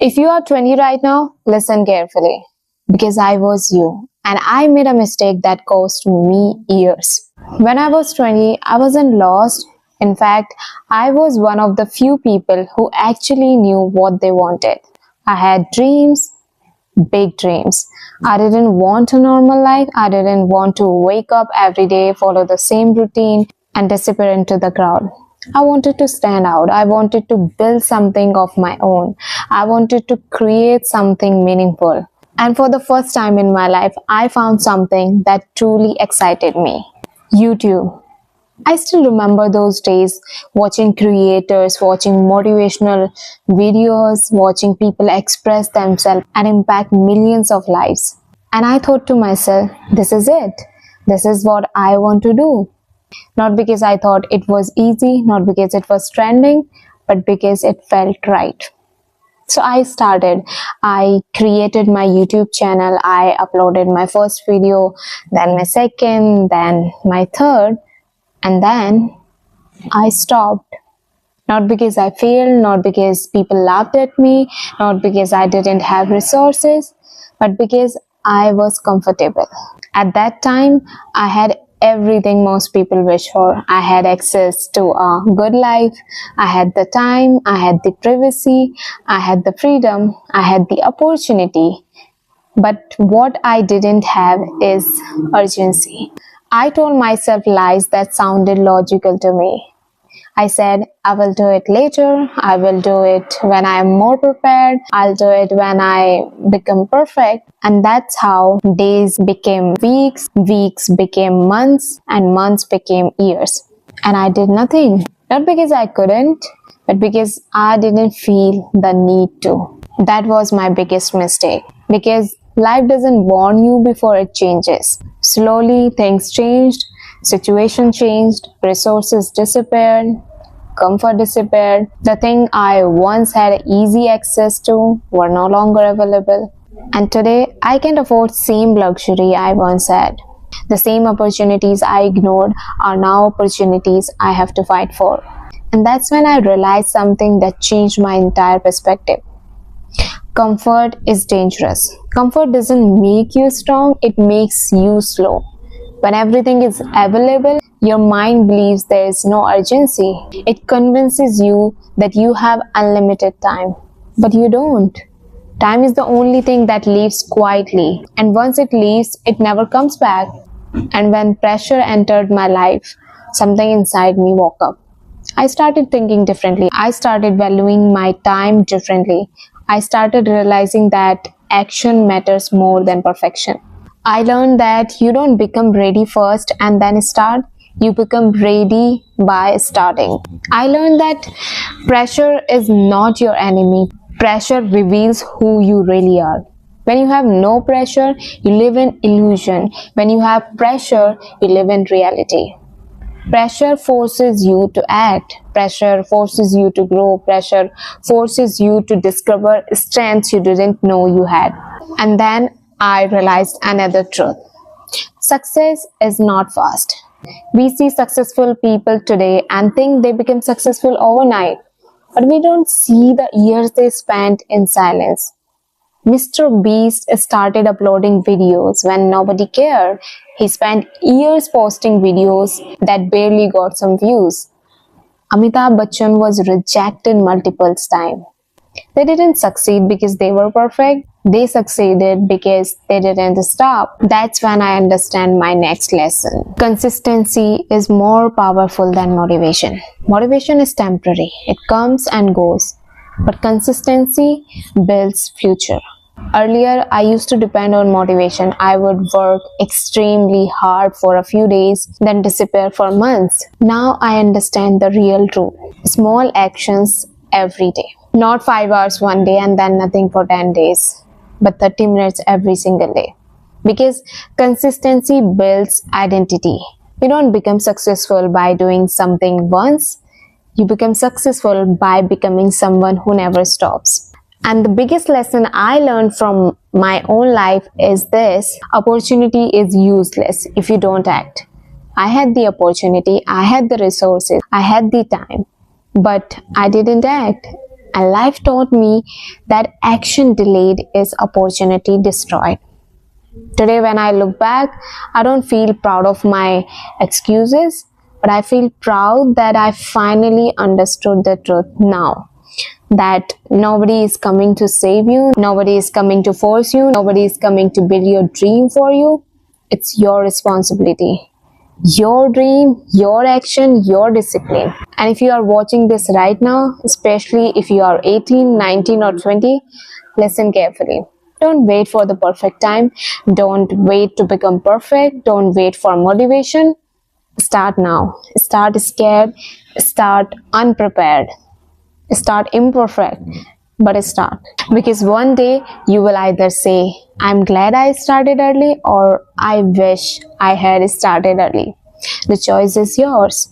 If you are 20 right now, listen carefully because I was you and I made a mistake that cost me years. When I was 20, I wasn't lost. In fact, I was one of the few people who actually knew what they wanted. I had dreams, big dreams. I didn't want a normal life. I didn't want to wake up every day, follow the same routine, and disappear into the crowd. I wanted to stand out. I wanted to build something of my own. I wanted to create something meaningful. And for the first time in my life, I found something that truly excited me. YouTube. I still remember those days watching creators, watching motivational videos, watching people express themselves and impact millions of lives. And I thought to myself, this is it. This is what I want to do. Not because I thought it was easy, not because it was trending, but because it felt right. So I started. I created my YouTube channel. I uploaded my first video, then my second, then my third, and then I stopped. Not because I failed, not because people laughed at me, not because I didn't have resources, but because I was comfortable. At that time, I had everything most people wish for. I had access to a good life. I had the time. I had the privacy. I had the freedom. I had the opportunity. But what I didn't have is urgency. I told myself lies that sounded logical to me. I said, I will do it later. I will do it when I am more prepared. I'll do it when I become perfect. And that's how days became weeks, weeks became months, and months became years. And I did nothing. Not because I couldn't, but because I didn't feel the need to. That was my biggest mistake. Because life doesn't warn you before it changes. Slowly, things changed. Situation changed, resources disappeared, comfort disappeared. The thing I once had easy access to were no longer available. And today, I can't afford same luxury I once had. The same opportunities I ignored are now opportunities I have to fight for. And that's when I realized something that changed my entire perspective. Comfort is dangerous. Comfort doesn't make you strong, it makes you slow. When everything is available, your mind believes there is no urgency. It convinces you that you have unlimited time. But you don't. Time is the only thing that leaves quietly. And once it leaves, it never comes back. And when pressure entered my life, something inside me woke up. I started thinking differently. I started valuing my time differently. I started realizing that action matters more than perfection. I learned that you don't become ready first and then start. You become ready by starting. I learned that pressure is not your enemy. Pressure reveals who you really are. When you have no pressure, you live in illusion. When you have pressure, you live in reality. Pressure forces you to act. Pressure forces you to grow. Pressure forces you to discover strengths you didn't know you had. And then I realized another truth. Success is not fast. We see successful people today and think they became successful overnight. But we don't see the years they spent in silence. Mr. Beast started uploading videos when nobody cared. He spent years posting videos that barely got some views. Amitabh Bachchan was rejected multiple times. They didn't succeed because they were perfect. They succeeded because they didn't stop. That's when I understand my next lesson. Consistency is more powerful than motivation. Motivation is temporary. It comes and goes. But consistency builds future. Earlier, I used to depend on motivation. I would work extremely hard for a few days, then disappear for months. Now I understand the real rule. Small actions every day. Not 5 hours one day and then nothing for 10 days, but 30 minutes every single day. Because consistency builds identity. You don't become successful by doing something once. You become successful by becoming someone who never stops. And the biggest lesson I learned from my own life is this: opportunity is useless if you don't act. I had the opportunity, I had the resources, I had the time, but I didn't act. And life taught me that action delayed is opportunity destroyed. Today, when I look back, I don't feel proud of my excuses, but I feel proud that I finally understood the truth now. That nobody is coming to save you, nobody is coming to force you, nobody is coming to build your dream for you. It's your responsibility. Your dream, your action, your discipline. And if you are watching this right now, especially if you are 18, 19, or 20, listen carefully. Don't wait for the perfect time. Don't wait to become perfect. Don't wait for motivation. Start now. Start scared. Start unprepared. Start imperfect. But start. Because one day you will either say, I'm glad I started early, or I wish I had started early. The choice is yours.